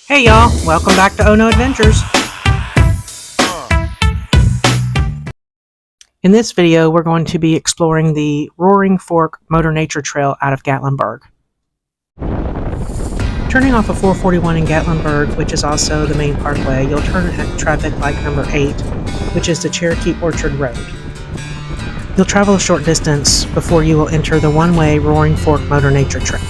Hey y'all, welcome back to Oh No Adventures. In this video, we're going to be exploring the Roaring Fork Motor Nature Trail out of Gatlinburg. Turning off of 441 in Gatlinburg, which is also the main parkway, you'll turn at traffic light number 8, which is the Cherokee Orchard Road. You'll travel a short distance before you will enter the one-way Roaring Fork Motor Nature Trail.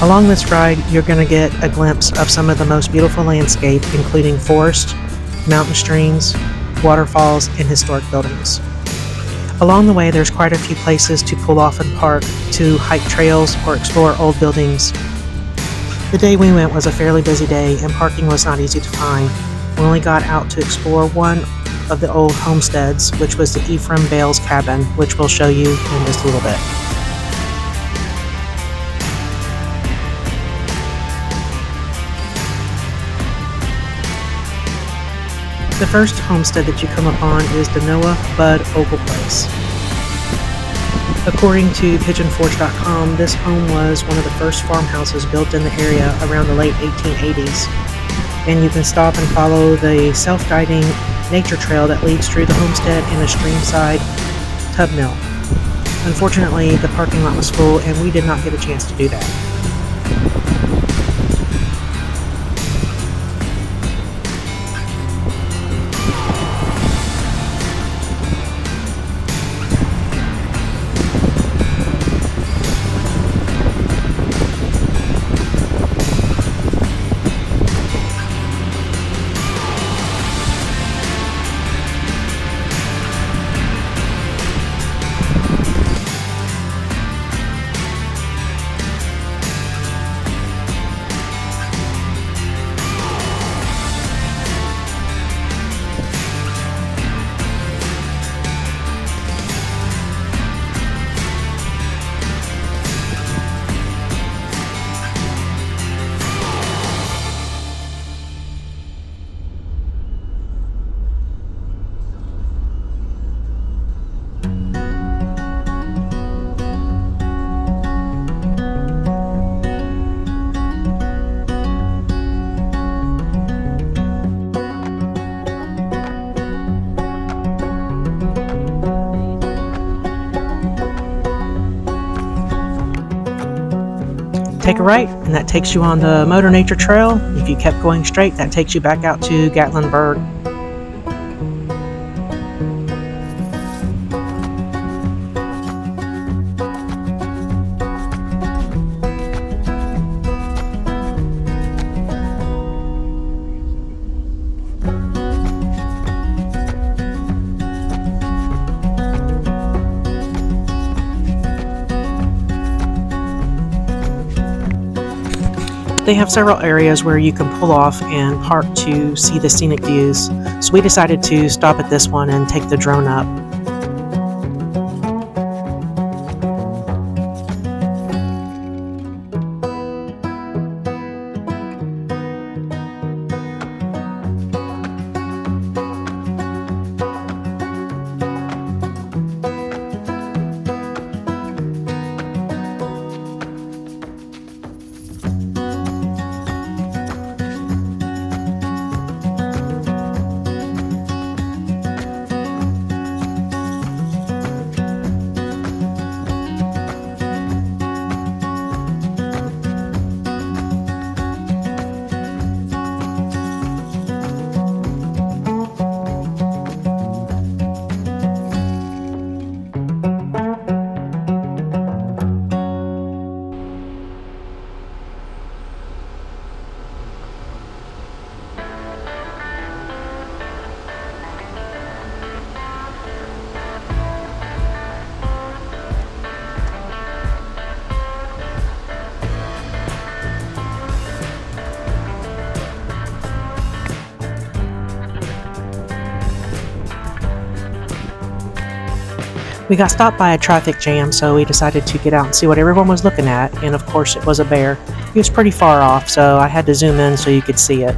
Along this ride, you're going to get a glimpse of some of the most beautiful landscape, including forest, mountain streams, waterfalls, and historic buildings. Along the way, there's quite a few places to pull off and park to hike trails or explore old buildings. The day we went was a fairly busy day, and parking was not easy to find. We only got out to explore one of the old homesteads, which was the Ephraim Bales cabin, which we'll show you in just a little bit. The first homestead that you come upon is the Noah Bud Ogle Place. According to pigeonforge.com, this home was one of the first farmhouses built in the area around the late 1880s. And you can stop and follow the self-guiding nature trail that leads through the homestead and a streamside tub mill. Unfortunately, the parking lot was full and we did not get a chance to do that. Take a right, and that takes you on the Motor Nature Trail. If you kept going straight, that takes you back out to Gatlinburg. They have several areas where you can pull off and park to see the scenic views. So we decided to stop at this one and take the drone up. We got stopped by a traffic jam, so we decided to get out and see what everyone was looking at, and of course it was a bear. He was pretty far off, so I had to zoom in so you could see it.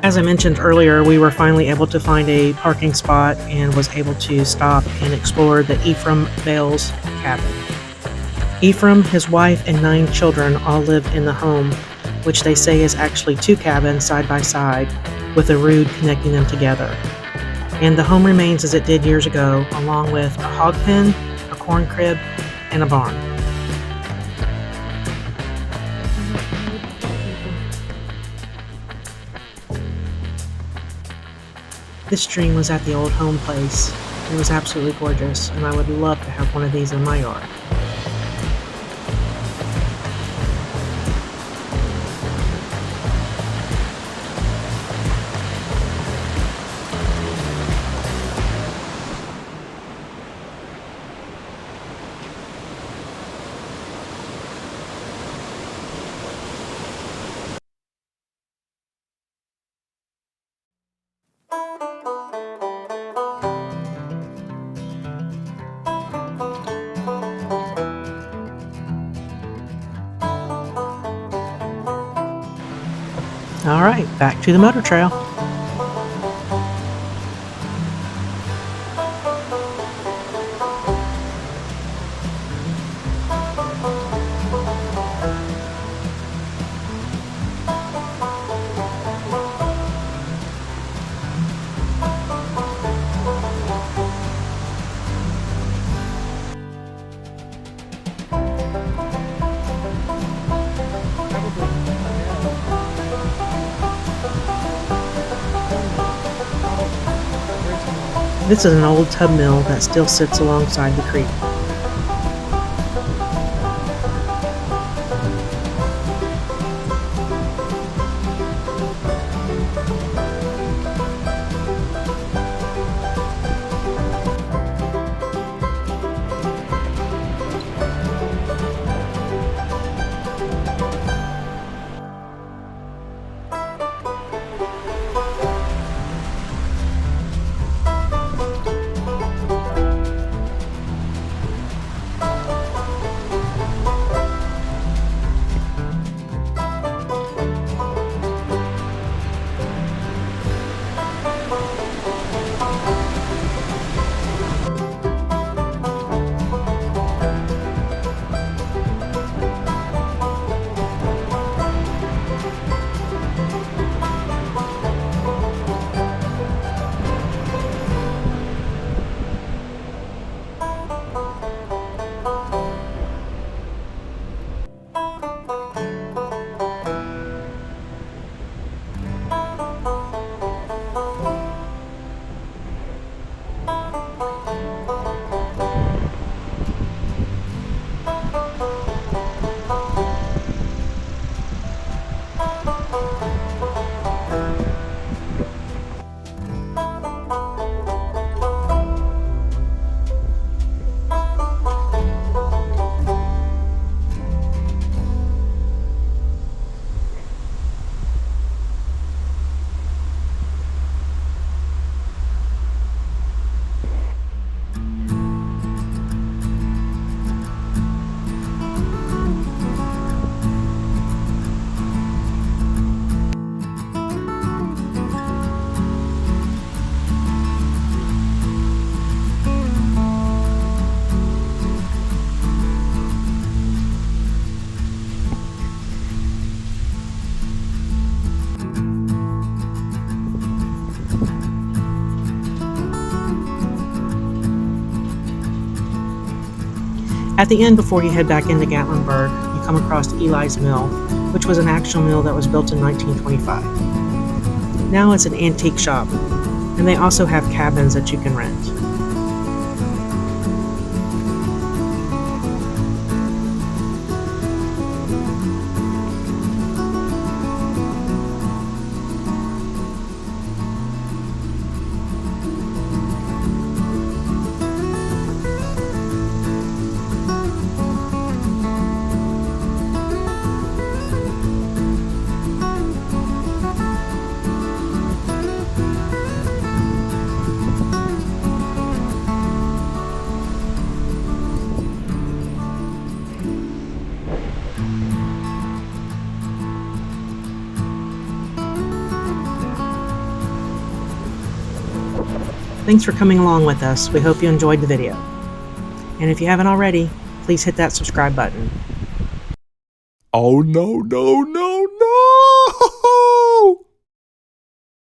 As I mentioned earlier, we were finally able to find a parking spot and was able to stop and explore the Ephraim Bales cabin. Ephraim, his wife, and 9 children all live in the home, which they say is actually 2 cabins side by side with a rood connecting them together. And the home remains as it did years ago, along with a hog pen, a corn crib, and a barn. This stream was at the old home place. It was absolutely gorgeous, and I would love to have one of these in my yard. All right, back to the motor trail. This is an old tub mill that still sits alongside the creek. At the end, before you head back into Gatlinburg, you come across Elis Mill, which was an actual mill that was built in 1925. Now it's an antique shop, and they also have cabins that you can rent. Thanks for coming along with us. We hope you enjoyed the video. And if you haven't already, please hit that subscribe button. Oh, no, no, no.